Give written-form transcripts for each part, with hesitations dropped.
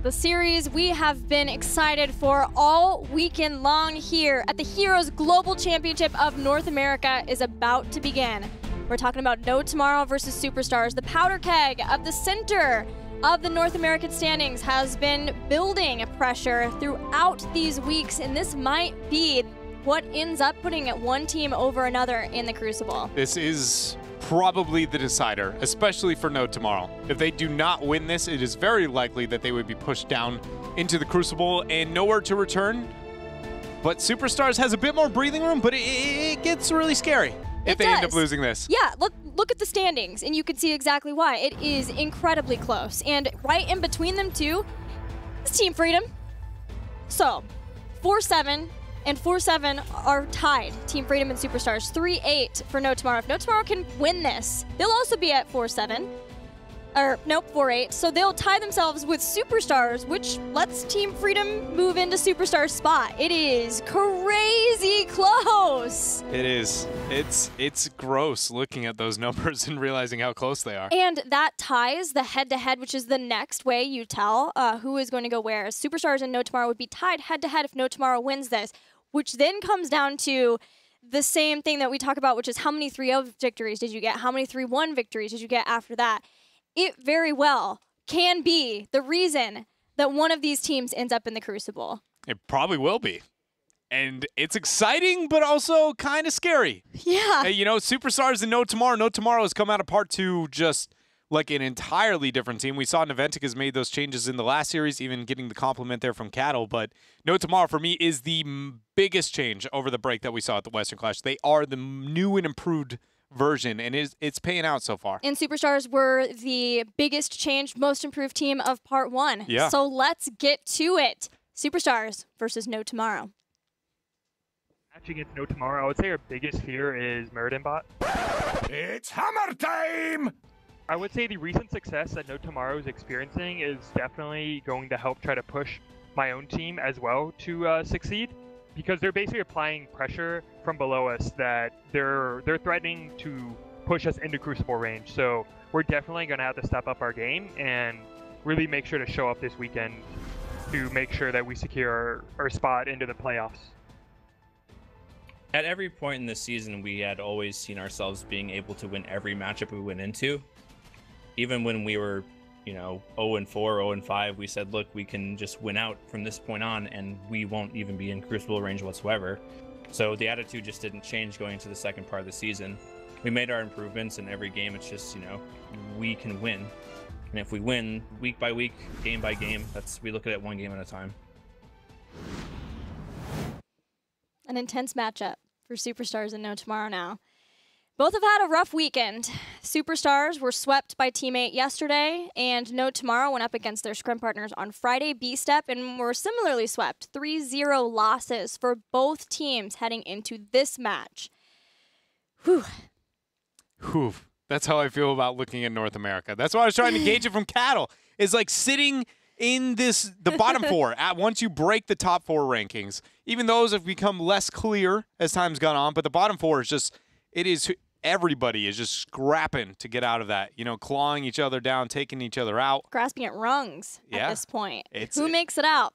The series we have been excited for all weekend long here at the Heroes Global Championship of North America is about to begin. We're talking about No Tomorrow versus Superstars. The powder keg of the center of the North American standings has been building pressure throughout these weeks, and this might be what ends up putting one team over another in the Crucible. This is probably the decider, especially for No Tomorrow. If they do not win this, it is very likely that they would be pushed down into the Crucible and nowhere to return. But Superstars has a bit more breathing room, but it gets really scary if they end up losing this. Yeah, look at the standings, and you can see exactly why. It is incredibly close. And right in between them, too, is Team Freedom. So, 4-7. And 4-7 are tied, Team Freedom and Superstars. 3-8 for No Tomorrow. If No Tomorrow can win this, they'll also be at 4-7. Or, nope, 4-8. So they'll tie themselves with Superstars, which lets Team Freedom move into Superstars' spot. It is crazy close. It is. It's gross looking at those numbers and realizing how close they are. And that ties the head-to-head, which is the next way you tell who is going to go where. Superstars and No Tomorrow would be tied head-to-head if No Tomorrow wins this, which then comes down to the same thing that we talk about, which is how many 3-0 victories did you get? How many 3-1 victories did you get after that? It very well can be the reason that one of these teams ends up in the Crucible. It probably will be. And it's exciting, but also kind of scary. Yeah. You know, Superstars and No Tomorrow. No Tomorrow has come out of Part 2 just like an entirely different team. We saw Niantic has made those changes in the last series, even getting the compliment there from Cattle. But No Tomorrow, for me, is the biggest change over the break that we saw at the Western Clash. They are the new and improved version, and it's paying out so far. And Superstars were the biggest changed, most improved team of Part 1. Yeah. So let's get to it. Superstars versus No Tomorrow. Matching against No Tomorrow, I would say our biggest fear is Meridian Bot. It's hammer time! I would say the recent success that No Tomorrow is experiencing is definitely going to help try to push my own team as well to succeed, because they're basically applying pressure from below us that they're threatening to push us into Crucible range. So we're definitely going to have to step up our game and really make sure to show up this weekend to make sure that we secure our spot into the playoffs. At every point in the season, we had always seen ourselves being able to win every matchup we went into. Even when we were, 0-4, 0-5, we said, look, we can just win out from this point on, and we won't even be in Crucible range whatsoever. So the attitude just didn't change going into the second part of the season. We made our improvements in every game. It's just, we can win. And if we win week by week, game by game, we look at it one game at a time. An intense matchup for Superstars and No Tomorrow now. Both have had a rough weekend. Superstars were swept by Team 8 yesterday, and No Tomorrow went up against their scrim partners on Friday, B-Step, and were similarly swept. 3-0 losses for both teams heading into this match. Whew. Whew. That's how I feel about looking at North America. That's why I was trying to gauge it from Cattle. It's like sitting in the bottom four once you break the top 4 rankings. Even those have become less clear as time's gone on, but the bottom 4 is just, everybody is just scrapping to get out of that, clawing each other down, taking each other out. Grasping at rungs Yeah. at this point. Who makes it out?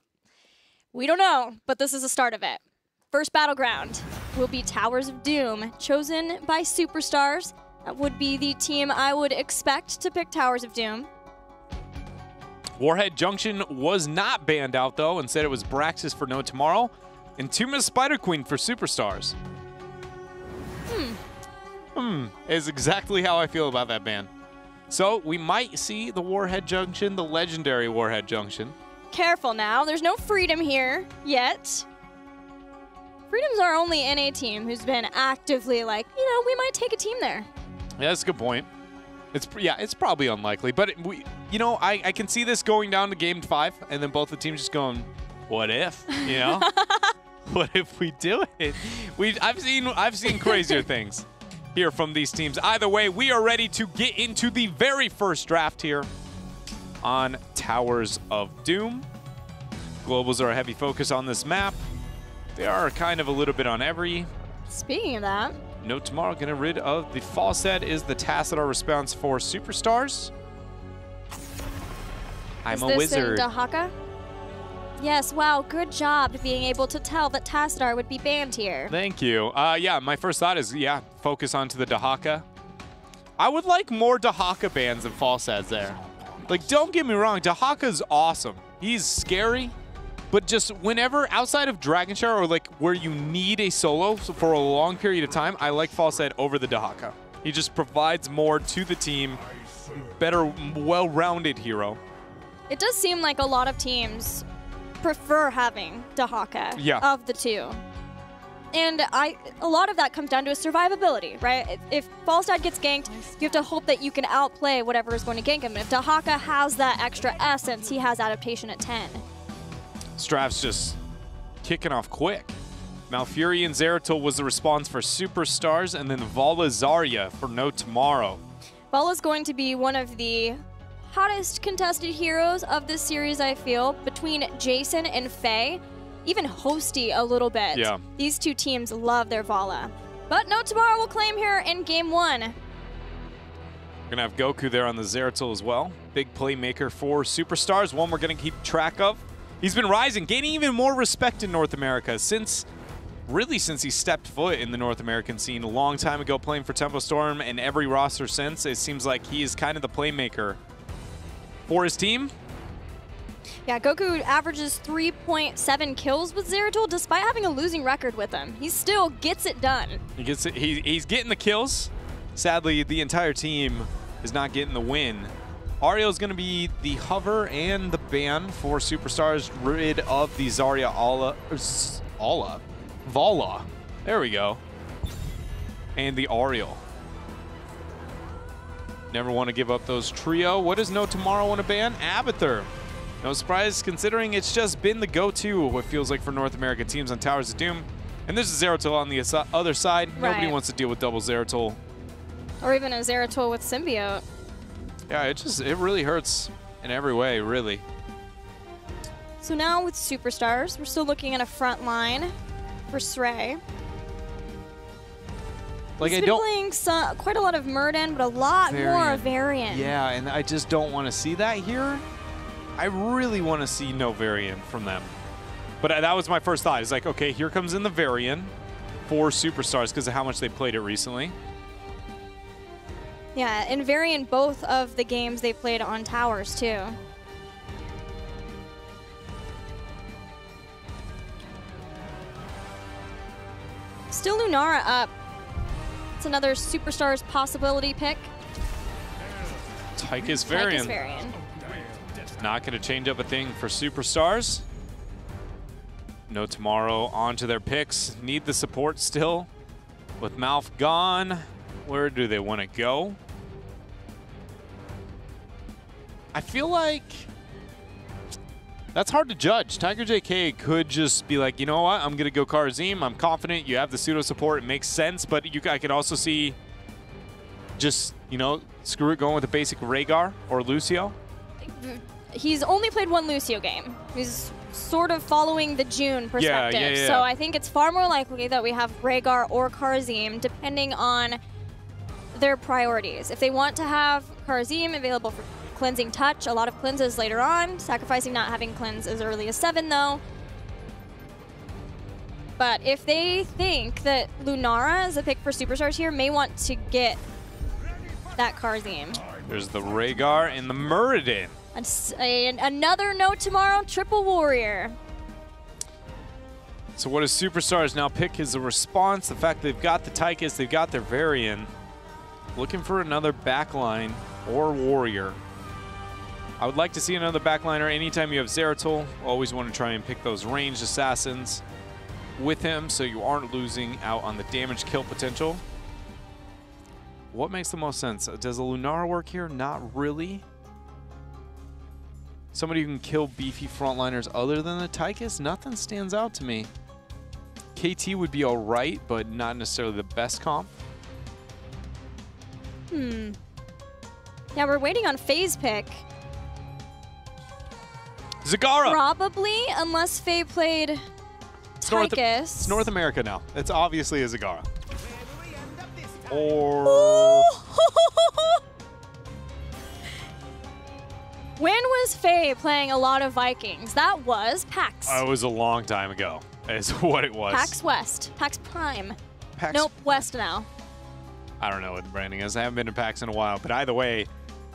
We don't know, but this is the start of it. First battleground will be Towers of Doom, chosen by Superstars. That would be the team I would expect to pick Towers of Doom. Warhead Junction was not banned out, though. Instead, it was Braxis for No Tomorrow and Tuma's Spider Queen for Superstars. Is exactly how I feel about that ban. So we might see the Warhead Junction, the legendary Warhead Junction. Careful now. There's no Freedom here yet. Freedom's our only NA team who's been actively like, we might take a team there. Yeah, that's a good point. It's probably unlikely, but I can see this going down to Game 5, and then both the teams just going, "What if?" What if we do it? I've seen crazier things here from these teams. Either way, we are ready to get into the very first draft here on Towers of Doom. Globals are a heavy focus on this map. They are kind of a little bit on every. Speaking of that, No Tomorrow getting rid of the false set is the Tacit response for Superstars. I'm Is a this wizard. in Dahaka? Yes, wow, good job being able to tell that Tassadar would be banned here. Thank you. Yeah, my first thought is, yeah, focus onto the Dahaka. I would like more Dahaka bans than Falsad's there. Like, don't get me wrong, Dahaka's awesome. He's scary, but just whenever, outside of Dragon Shower or like where you need a solo for a long period of time, I like Falsad over the Dahaka. He just provides more to the team, better, well-rounded hero. It does seem like a lot of teams prefer having Dahaka of the two. And a lot of that comes down to his survivability, right? If Falstad gets ganked, you have to hope that you can outplay whatever is going to gank him. And if Dahaka has that extra essence, he has adaptation at 10. Straf's just kicking off quick. Malfurion and Zeratul was the response for Superstars, and then Vala Zarya for No Tomorrow. Vala's going to be one of the hottest contested heroes of this series, I feel, between Jason and Faye. Even Hosty a little bit. Yeah. These two teams love their Vala. But No Tomorrow will claim here in game 1. We're going to have Goku there on the Zeratul as well. Big playmaker for Superstars, one we're going to keep track of. He's been rising, gaining even more respect in North America since he stepped foot in the North American scene a long time ago, playing for Tempo Storm, and every roster since. It seems like he is kind of the playmaker for his team. Yeah, Goku averages 3.7 kills with Zeratul despite having a losing record with him. He still gets it done. He gets it. He's getting the kills. Sadly, the entire team is not getting the win. Ariel is going to be the hover and the ban for Superstars, rid of the Zarya Vala. There we go. And the Ariel. Never want to give up those trio. What does No Tomorrow want to ban? Abathur. No surprise, considering it's just been the go-to, what feels like for North American teams on Towers of Doom. And this is Zeratul on the other side. Right. Nobody wants to deal with double Zeratul. Or even a Zeratul with Symbiote. Yeah, it really hurts in every way, really. So now with Superstars, we're still looking at a front line for Srey. Like, He's been playing quite a lot of Murden, but a lot more of Varian. Yeah, and I just don't want to see that here. I really want to see no Varian from them. But that was my first thought. It's like, okay, here comes in the Varian for Superstars because of how much they played it recently. Yeah, and Varian both of the games they played on Towers, too. Still Lunara up. It's another Superstars possibility pick. Tychus Varian. Not going to change up a thing for Superstars. No Tomorrow onto their picks. Need the support still. With Malf gone, where do they want to go? I feel like that's hard to judge. Tiger JK could just be like, you know what, I'm going to go Karazim. I'm confident you have the pseudo support. It makes sense, but I could also see just, you know, screw it, going with a basic Rhaegar or Lucio. He's only played one Lucio game. He's sort of following the June perspective. Yeah. So I think it's far more likely that we have Rhaegar or Karazim, depending on their priorities. If they want to have Karazim available for Cleansing Touch, a lot of cleanses later on, sacrificing not having cleanse as early as 7 though. But if they think that Lunara is a pick for Superstars here, may want to get that Karazim. There's the Rhaegar and the Muradin. Another No Tomorrow triple warrior. So what does Superstars now pick as a response? The fact they've got the Tychus, they've got their Varian. Looking for another backline or warrior. I would like to see another backliner anytime you have Zeratul. Always want to try and pick those ranged assassins with him so you aren't losing out on the damage kill potential. What makes the most sense? Does a Lunara work here? Not really. Somebody who can kill beefy frontliners other than the Tychus? Nothing stands out to me. KT would be alright, but not necessarily the best comp. Yeah, we're waiting on Faye's pick. Zagara! Probably, unless Faye played Tychus. It's North America now. It's obviously a Zagara. Or... When was Faye playing a lot of Vikings? That was PAX. It was a long time ago, is what it was. PAX West. PAX Prime. PAX Nope, West now. I don't know what the branding is. I haven't been to PAX in a while. But either way,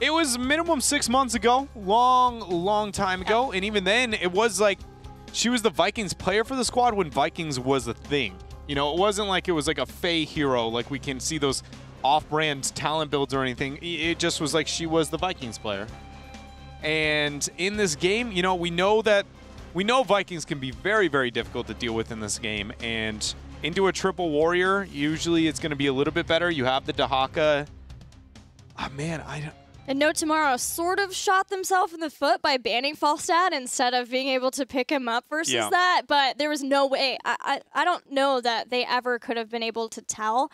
it was minimum 6 months ago. Long time ago. And even then, it was like she was the Vikings player for the squad when Vikings was a thing. You know, it wasn't like it was like a Faye hero, like we can see those off-brand talent builds or anything. It just was like she was the Vikings player. And in this game, you know, we know Vikings can be very, very difficult to deal with in this game. And into a triple warrior, usually it's going to be a little bit better. You have the Dahaka. Oh, man, And No Tomorrow sort of shot themselves in the foot by banning Falstad instead of being able to pick him up versus that. But there was no way. I don't know that they ever could have been able to tell.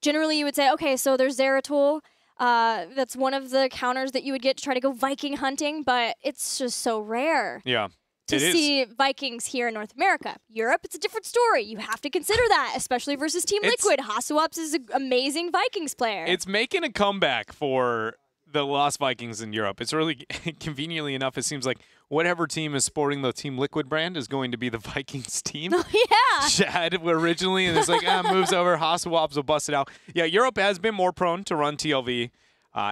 Generally, you would say, okay, so there's Zeratul. That's one of the counters that you would get to try to go Viking hunting. But it's just so rare. Yeah. To see Vikings here in North America. Europe, it's a different story. You have to consider that, especially versus Team Liquid. Hasuops is an amazing Vikings player. It's making a comeback for the Lost Vikings in Europe. It's really, conveniently enough, it seems like whatever team is sporting the Team Liquid brand is going to be the Vikings team. Oh, yeah. Chad originally, and it's like, moves over, Hasuops will bust it out. Yeah, Europe has been more prone to run TLV.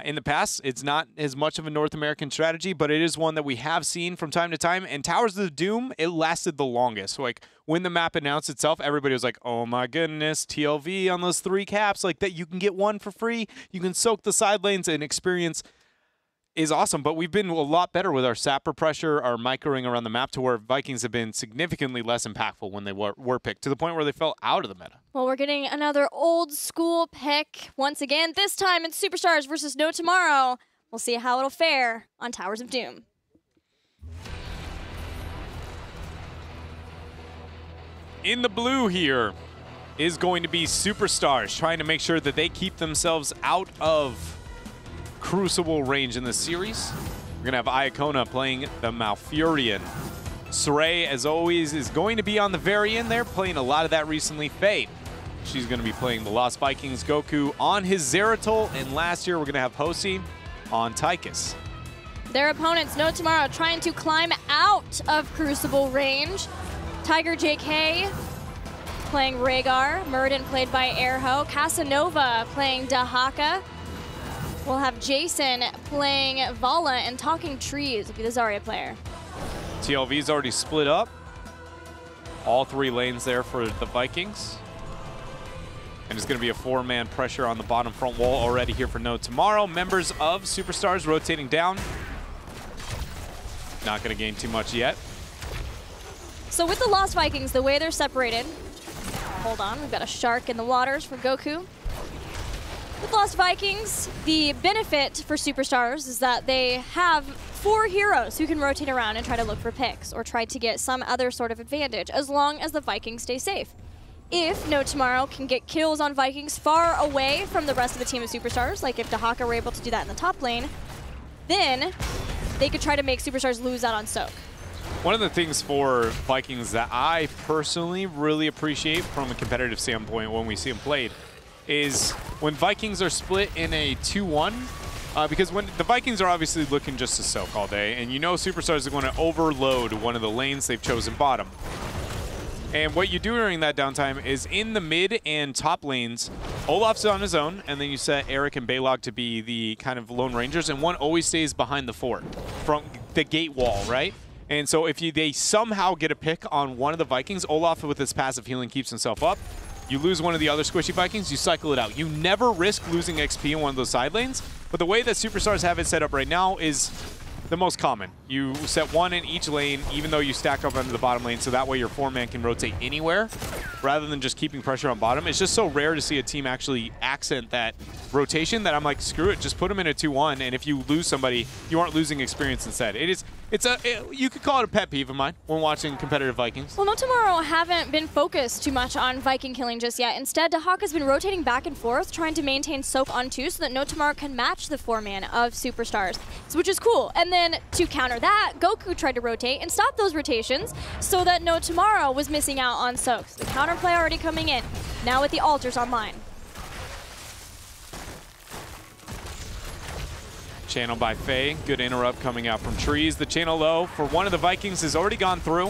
In the past, it's not as much of a North American strategy, but it is one that we have seen from time to time. And Towers of Doom, it lasted the longest. Like, when the map announced itself, everybody was like, oh my goodness, TLV on those 3 caps, like that you can get 1 for free. You can soak the side lanes, and experience is awesome. But we've been a lot better with our sapper pressure, our microing around the map, to where Vikings have been significantly less impactful when they were picked, to the point where they fell out of the meta. Well, we're getting another old school pick once again. This time it's Superstars versus No Tomorrow. We'll see how it'll fare on Towers of Doom. In the blue here is going to be Superstars, trying to make sure that they keep themselves out of Crucible range in this series. We're going to have Iacona playing the Malfurion. Saray, as always, is going to be on the very end there, playing a lot of that recently. Faye, she's going to be playing the Lost Vikings. Goku on his Zeratul. And last year, we're going to have Hosi on Tychus. Their opponents, No Tomorrow, trying to climb out of Crucible range. Tiger JK playing Rhaegar. Muradin played by Airho. Casanova playing Dahaka. We'll have Jason playing Vala, and Talking Trees will be the Zarya player. TLV's already split up. All 3 lanes there for the Vikings. And it's going to be a 4-man pressure on the bottom front wall already here for No Tomorrow. Members of Superstars rotating down. Not going to gain too much yet. So with the Lost Vikings, the way they're separated, hold on, we've got a shark in the waters for Goku. With Lost Vikings, the benefit for Superstars is that they have 4 heroes who can rotate around and try to look for picks or try to get some other sort of advantage, as long as the Vikings stay safe. If No Tomorrow can get kills on Vikings far away from the rest of the team of Superstars, like if Dahaka were able to do that in the top lane, then they could try to make Superstars lose out on Soak. One of the things for Vikings that I personally really appreciate from a competitive standpoint when we see them played is when Vikings are split in a 2-1, because when the Vikings are obviously looking just to soak all day, and you know Superstars are going to overload one of the lanes they've chosen bottom. And what you do during that downtime is in the mid and top lanes, Olaf's on his own, and then you set Eric and Baylog to be the kind of lone rangers, and one always stays behind the fort, from the gate wall, right? And so if they somehow get a pick on one of the Vikings, Olaf with his passive healing keeps himself up. You lose one of the other squishy Vikings, you cycle it out. You never risk losing XP in one of those side lanes, but the way that Superstars have it set up right now is the most common. You set 1 in each lane, even though you stack up under the bottom lane, so that way your 4-man can rotate anywhere, rather than just keeping pressure on bottom. It's just so rare to see a team actually accent that rotation that I'm like, screw it, just put them in a 2-1, and if you lose somebody, you aren't losing experience instead. You could call it a pet peeve of mine when watching competitive Vikings. Well, No Tomorrow haven't been focused too much on Viking killing just yet. Instead, Dahaka's been rotating back and forth, trying to maintain soak on 2 so that No Tomorrow can match the 4-man of Superstars, which is cool. And then to counter that, Goku tried to rotate and stop those rotations so that No Tomorrow was missing out on soaks. The counterplay already coming in, now with the altars online. Channel by Faye. Good interrupt coming out from trees. The channel low for one of the Vikings has already gone through.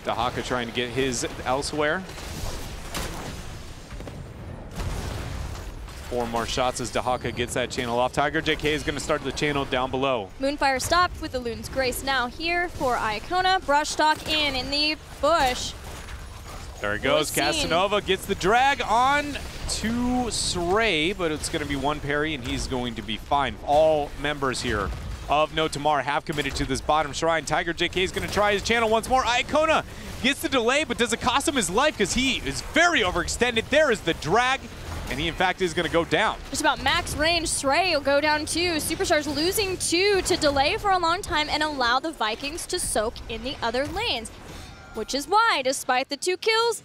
Dahaka trying to get his elsewhere. 4 more shots as Dahaka gets that channel off. Tiger JK is going to start the channel down below. Moonfire stopped with the Loon's Grace now here for Iacona. Brush stock in the bush. There he goes. Casanova gets the drag on to Sray, but it's going to be one parry, and he's going to be fine. All members here of No Tomorrow have committed to this bottom shrine. Tiger JK is going to try his channel once more. Iacona gets the delay, but does it cost him his life because he is very overextended. There is the drag. And he, in fact, is going to go down. Just about max range. Sray will go down 2. Superstars losing 2 to delay for a long time and allow the Vikings to soak in the other lanes. Which is why, despite the 2 kills,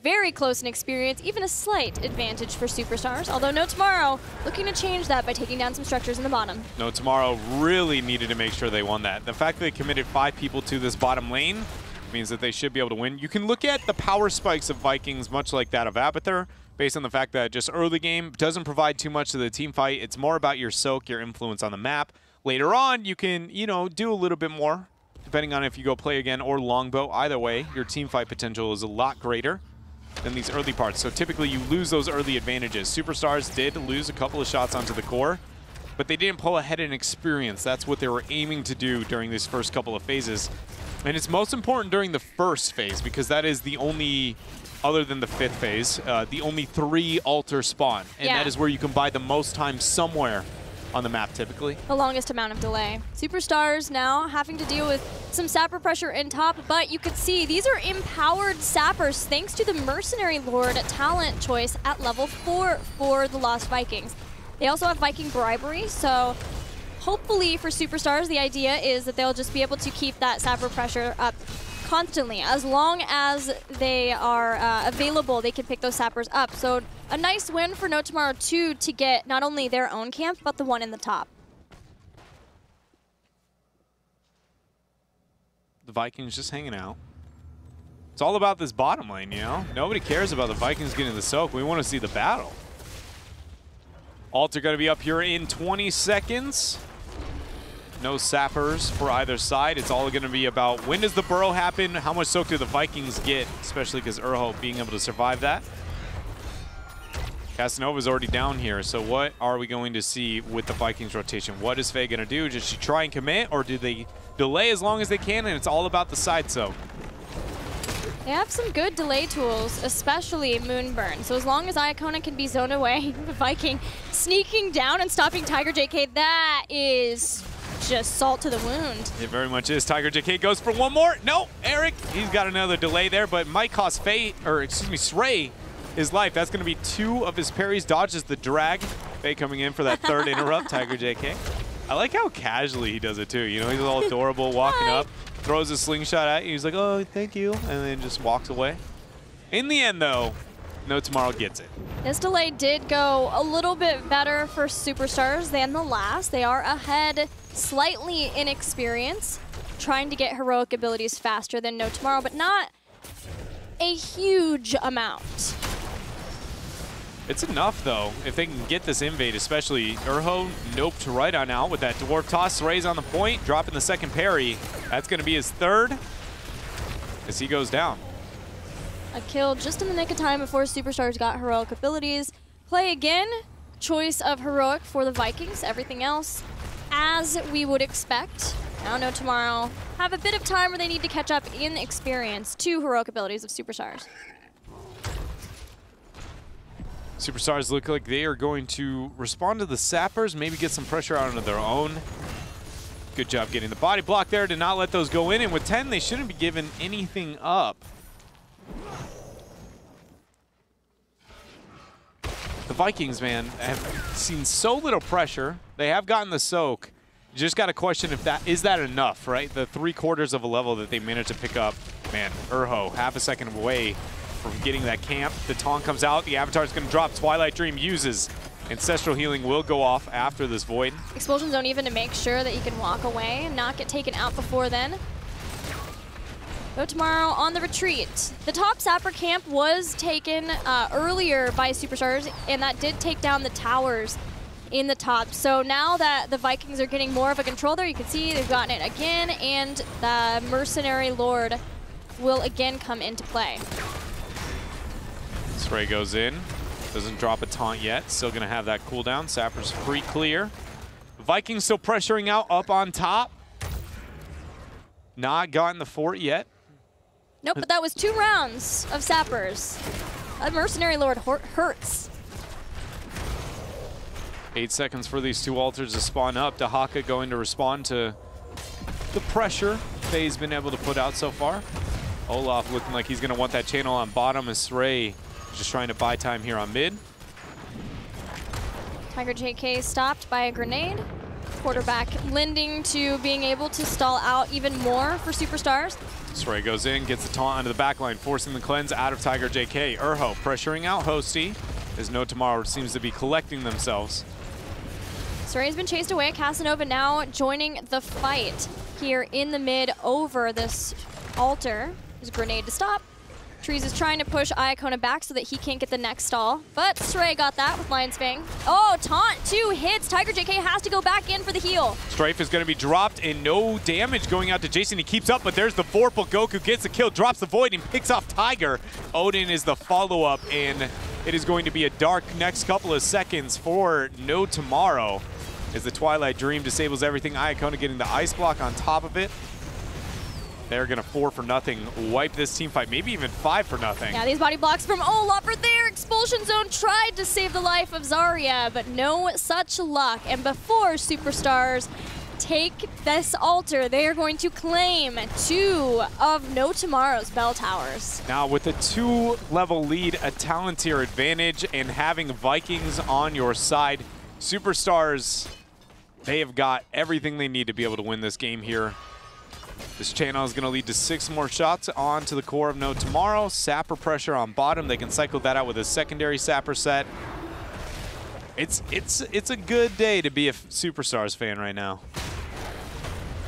very close in experience, even a slight advantage for Superstars. Although No Tomorrow looking to change that by taking down some structures in the bottom. No Tomorrow really needed to make sure they won that. The fact that they committed 5 people to this bottom lane means that they should be able to win. You can look at the power spikes of Vikings, much like that of Abathur, based on the fact that just early game doesn't provide too much to the team fight. It's more about your soak, your influence on the map. Later on, you can, do a little bit more, depending on if you go play again or longbow. Either way, your team fight potential is a lot greater than these early parts. So typically you lose those early advantages. Superstars did lose a couple of shots onto the core, but they didn't pull ahead in experience. That's what they were aiming to do during these first couple of phases. And it's most important during the first phase because that is the only, other than the 5th phase, the only 3 altar spawn. And that is where you can buy the most time somewhere on the map typically. The longest amount of delay. Superstars now having to deal with some sapper pressure in top, but you could see these are empowered sappers thanks to the Mercenary Lord talent choice at level 4 for the Lost Vikings. They also have Viking bribery, so hopefully for Superstars, the idea is that they'll just be able to keep that sapper pressure up constantly. As long as they are available, they can pick those sappers up. So a nice win for No Tomorrow 2 to get not only their own camp, but the one in the top. The Vikings just hanging out. It's all about this bottom lane, Nobody cares about the Vikings getting the soak. We want to see the battle. Altar going to be up here in 20 seconds. No sappers for either side. It's all going to be about when does the burrow happen, how much soak do the Vikings get, especially because Urho being able to survive that. Casanova's already down here, so what are we going to see with the Vikings rotation? What is Faye going to do? Does she try and commit, or do they delay as long as they can, and it's all about the side soak? They have some good delay tools, especially Moonburn. So as long as Iacona can be zoned away, the Viking sneaking down and stopping Tiger JK, that is just salt to the wound. It very much is. Tiger JK goes for one more. No, Eric, he's got another delay there, but might cost Sray his life. That's going to be 2 of his parries. Dodges the drag. Faye coming in for that 3rd interrupt, Tiger JK. I like how casually he does it too. He's all adorable, walking up, throws a slingshot at you. He's like, oh, thank you, and then just walks away. In the end, though, No Tomorrow gets it. This delay did go a little bit better for Superstars than the last. They are ahead slightly in experience, trying to get heroic abilities faster than No Tomorrow, but not a huge amount. It's enough, though, if they can get this invade, especially Urho noped right on out with that dwarf toss. Ray's on the point, dropping the 2nd parry. That's going to be his 3rd as he goes down. A kill just in the nick of time before Superstars got heroic abilities. Play again, choice of heroic for the Vikings. Everything else as we would expect. Now No Tomorrow have a bit of time where they need to catch up in experience to heroic abilities of Superstars. Superstars look like they are going to respond to the sappers, maybe get some pressure out of their own. Good job getting the body block there to not let those go in, and with 10, they shouldn't be giving anything up. The Vikings, man, have seen so little pressure. They have gotten the soak. You just got to question if is that enough, right? The 3/4 of a level that they managed to pick up. Man, Urho, half a second away from getting that camp. The taunt comes out. The Avatar's going to drop. Twilight Dream uses. Ancestral Healing will go off after this Void. Expulsion Zone even to make sure that you can walk away and not get taken out before then. No Tomorrow on the retreat. The top Sapper camp was taken earlier by Superstars, and that did take down the towers in the top. So now that the Vikings are getting more of a control there, you can see they've gotten it again, and the Mercenary Lord will again come into play. Stray goes in. Doesn't drop a taunt yet. Still going to have that cooldown. Sapper's free clear. Vikings still pressuring out up on top. Not gotten the fort yet. Nope, but that was 2 rounds of Sappers. A Mercenary Lord hurts. 8 seconds for these 2 altars to spawn up. Dahaka going to respond to the pressure Faye's been able to put out so far. Olaf looking like he's going to want that channel on bottom as Sray just trying to buy time here on mid. Tiger JK stopped by a grenade. Quarterback lending to being able to stall out even more for Superstars. Sray goes in, gets the taunt onto the back line, forcing the cleanse out of Tiger JK. Urho pressuring out Hosty as No Tomorrow seems to be collecting themselves. Saray's been chased away. Casanova now joining the fight here in the mid over this altar. There's a grenade to stop. Trees is trying to push Iacona back so that he can't get the next stall, but Stray got that with Lion's Fang. Oh, taunt, 2 hits. Tiger JK has to go back in for the heal. Strafe is going to be dropped and no damage going out to Jason. He keeps up, but there's the Vorpal. Goku gets the kill, drops the Void, and picks off Tiger. Odin is the follow-up, and it is going to be a dark next couple of seconds for No Tomorrow as the Twilight Dream disables everything. Iacona getting the Ice Block on top of it. They're going to 4 for nothing, wipe this team fight, maybe even 5 for nothing. Yeah, these body blocks from Olaf are there. Expulsion Zone tried to save the life of Zarya, but no such luck. And before Superstars take this altar, they are going to claim 2 of No Tomorrow's bell towers. Now with a 2-level lead, a Talontier advantage, and having Vikings on your side, Superstars, they have got everything they need to be able to win this game here. This channel is going to lead to 6 more shots onto the core of No Tomorrow. Sapper pressure on bottom. They can cycle that out with a secondary Sapper set. It's a good day to be a Superstars fan right now.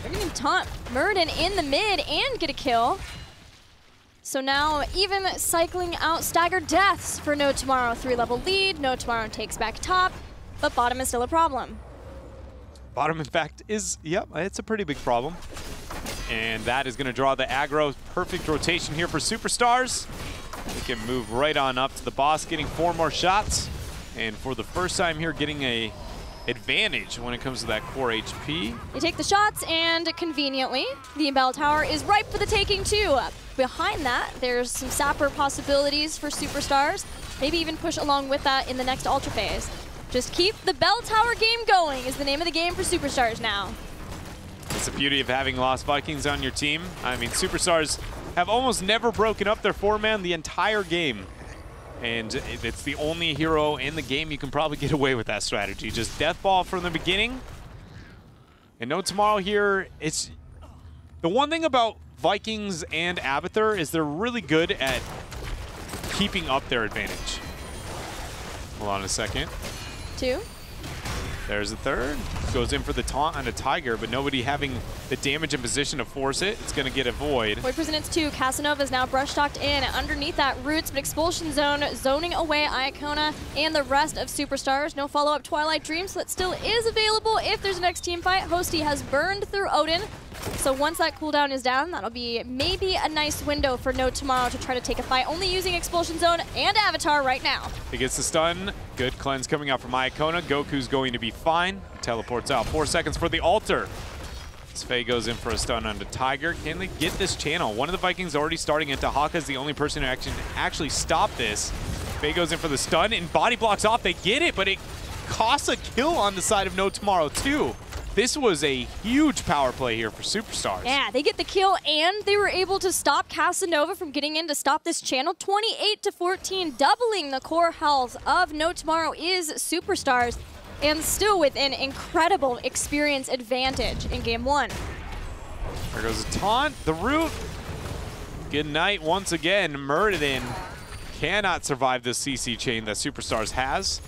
They're going to taunt Murden in the mid and get a kill. So now even cycling out staggered deaths for No Tomorrow. 3-level lead. No Tomorrow takes back top, but bottom is still a problem. Bottom, in fact, is, yep, it's a pretty big problem. And that is going to draw the aggro. Perfect rotation here for Superstars. They can move right on up to the boss, getting 4 more shots. And for the first time here, getting a advantage when it comes to that core HP. They take the shots, and conveniently, the bell tower is ripe for the taking too. Behind that, there's some Sapper possibilities for Superstars. Maybe even push along with that in the next Ultra phase. Just keep the bell tower game going is the name of the game for Superstars now. It's the beauty of having Lost Vikings on your team. I mean, Superstars have almost never broken up their 4-man the entire game. And it's the only hero in the game you can probably get away with that strategy. Just death ball from the beginning. And No Tomorrow here, it's... The one thing about Vikings and Abathur is they're really good at keeping up their advantage. Hold on a second. 2. There's a 3rd. Goes in for the taunt on a Tiger, but nobody having the damage and position to force it. It's going to get a Void. Void presents 2. Casanova is now brush-talked in underneath that Roots, but Expulsion Zone zoning away Iacona and the rest of Superstars. No follow-up Twilight Dream, so that still is available if there's a next team fight. Hosty has burned through Odin. So once that cooldown is down, that'll be maybe a nice window for No Tomorrow to try to take a fight, only using Expulsion Zone and Avatar right now. He gets the stun. Good cleanse coming out from Iacona. Goku's going to be fine. Teleports out. 4 seconds for the altar. As Faye goes in for a stun onto Tiger. Can they get this channel? One of the Vikings already starting it. Dahaka's the only person who actually stopped this. Faye goes in for the stun and body blocks off. They get it, but it costs a kill on the side of No Tomorrow too. This was a huge power play here for Superstars. Yeah, they get the kill, and they were able to stop Casanova from getting in to stop this channel. 28-14, doubling the core health of No Tomorrow is Superstars, and still with an incredible experience advantage in Game 1. There goes a taunt, the root. Good night once again. Murden cannot survive the CC chain that Superstars has.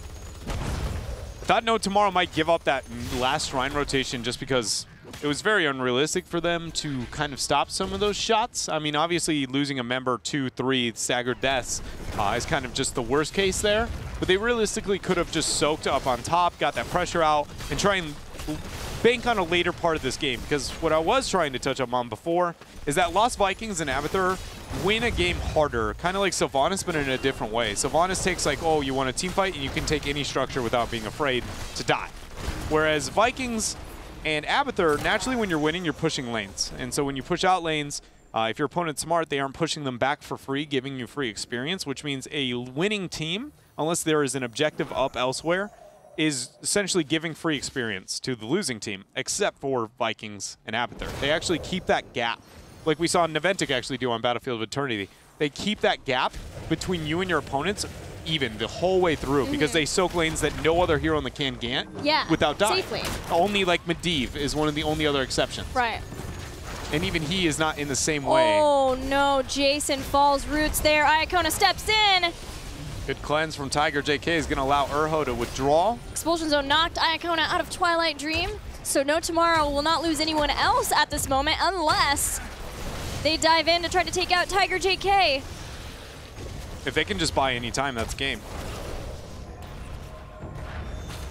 Thought No Tomorrow might give up that last shrine rotation just because it was very unrealistic for them to kind of stop some of those shots. I mean, obviously losing a member 2-3 staggered deaths is kind of just the worst case there. but they realistically could have just soaked up on top, got that pressure out, and try and bank on a later part of this game. Because what I was trying to touch up on before is that Lost Vikings and Abathur win a game harder, kind of like Sylvanas, but in a different way. Sylvanas takes like, oh, you want a team fight, and you can take any structure without being afraid to die. Whereas Vikings and Abathur, naturally when you're winning, you're pushing lanes. And so when you push out lanes, if your opponent's smart, they aren't pushing them back for free, giving you free experience, which means a winning team, unless there is an objective up elsewhere, is essentially giving free experience to the losing team, except for Vikings and Abathur. They actually keep that gap, like we saw Naventic actually do on Battlefield of Eternity. They keep that gap between you and your opponents even the whole way through because they soak lanes that no other hero in the can can't without dying. Safely. Only like Medivh is one of the only other exceptions. Right. And even he is not in the same way. Oh no, Jason falls roots there. Iacona steps in. Good cleanse from Tiger JK is going to allow Urho to withdraw. Expulsion Zone knocked Iacona out of Twilight Dream. So No Tomorrow will not lose anyone else at this moment unless they dive in to try to take out Tiger JK. If they can just buy any time, that's game.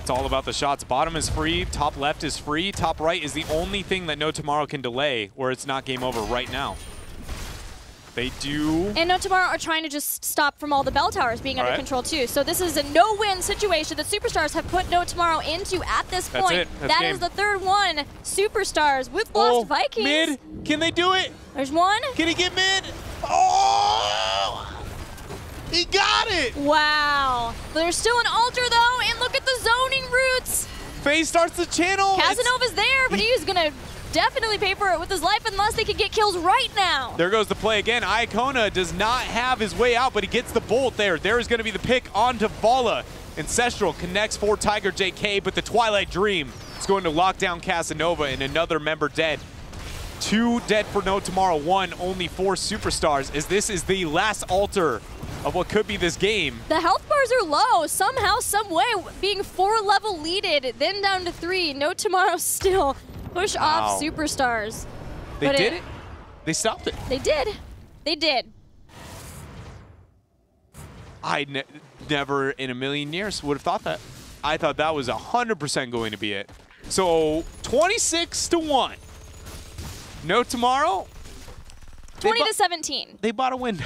It's all about the shots. Bottom is free, top left is free, top right is the only thing that No Tomorrow can delay where it's not game over right now. They do. And No Tomorrow are trying to just stop from all the bell towers being under control too. So this is a no-win situation that Superstars have put No Tomorrow into at this point. That's game. Is the third one. Superstars with Lost Vikings. Mid, can they do it? There's one. Can he get mid? Oh! He got it! Wow. There's still an altar though, and look at the zoning routes. FaZe starts the channel. Casanova's there, but he's gonna definitely pay for it with his life unless they can get kills right now. There goes the play again. Iacona does not have his way out, but he gets the bolt there. There is going to be the pick onto Vala. Ancestral connects for Tiger JK, but the Twilight Dream is going to lock down Casanova and another member dead. 2 dead for No Tomorrow, 1 only for Superstars, as this is the last altar of what could be this game. The health bars are low, somehow, some way, being 4-level leaded, then down to 3. No Tomorrow still push off Superstars. They did it. They stopped it. They did. They did. I never in a million years would have thought that. I thought that was 100% going to be it. So 26-1. No Tomorrow. 20-17. They bought a win.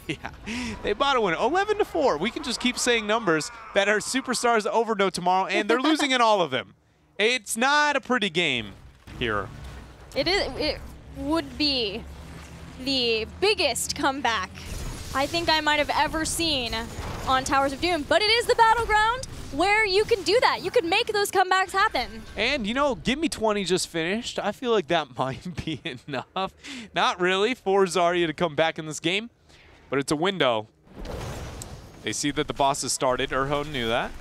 Yeah, they bought a win. 11-4. We can just keep saying numbers that are Superstars over No Tomorrow, and they're losing in all of them. It's not a pretty game here. It would be the biggest comeback I think I might have ever seen on Towers of Doom, but it is the battleground where you can do that. You can make those comebacks happen. And, you know, Give Me 20 just finished. I feel like that might be enough. Not really for Zarya to come back in this game, but it's a window. They see that the boss has started. Urho knew that.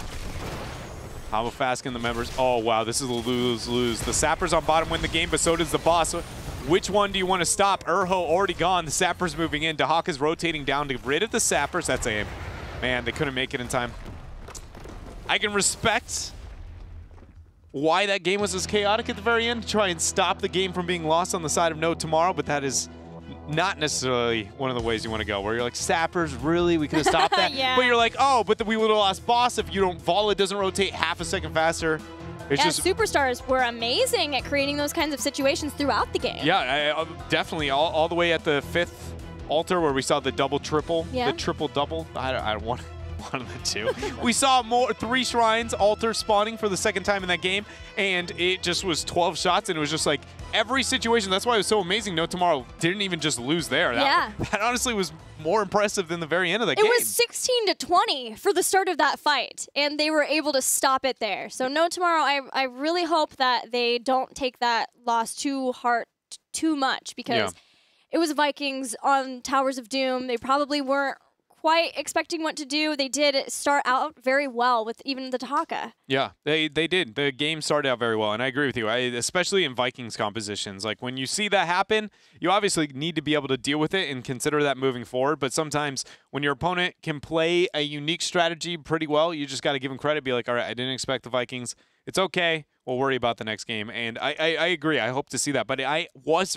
How fast can the members? Oh, wow, this is a lose-lose. The Sappers on bottom win the game, but so does the boss. Which one do you want to stop? Urho already gone. The Sappers moving in. Dahak is rotating down to get rid of the Sappers. That's aim. Man, they couldn't make it in time. I can respect why that game was as chaotic at the very end to try and stop the game from being lost on the side of No Tomorrow, but that is not necessarily one of the ways you want to go, where you're like, Sappers, really? We could have stopped that? Yeah. But you're like, oh, but we would have lost boss if you don't, Vala doesn't rotate half a second faster. It's just Superstars were amazing at creating those kinds of situations throughout the game. Yeah, definitely. All the way at the 5th altar where we saw the double-triple, the triple-double. I don't want one of the two. We saw 3 shrines altar spawning for the second time in that game, and it just was 12 shots, and it was just like every situation. That's why it was so amazing. No Tomorrow didn't even just lose there. That honestly was more impressive than the very end of the game. It was 16-20 for the start of that fight, and they were able to stop it there. So No Tomorrow, I really hope that they don't take that loss too hard, too much, because it was Vikings on Towers of Doom. They probably weren't quite expecting what to do. They did start out very well with even the Tahaka. Yeah, they did. The game started out very well, and I agree with you. Especially in Vikings compositions. Like, when you see that happen, you obviously need to be able to deal with it and consider that moving forward. But sometimes when your opponent can play a unique strategy pretty well, you just got to give them credit. Be like, all right, I didn't expect the Vikings. It's okay. We'll worry about the next game. And I agree. I hope to see that. But I was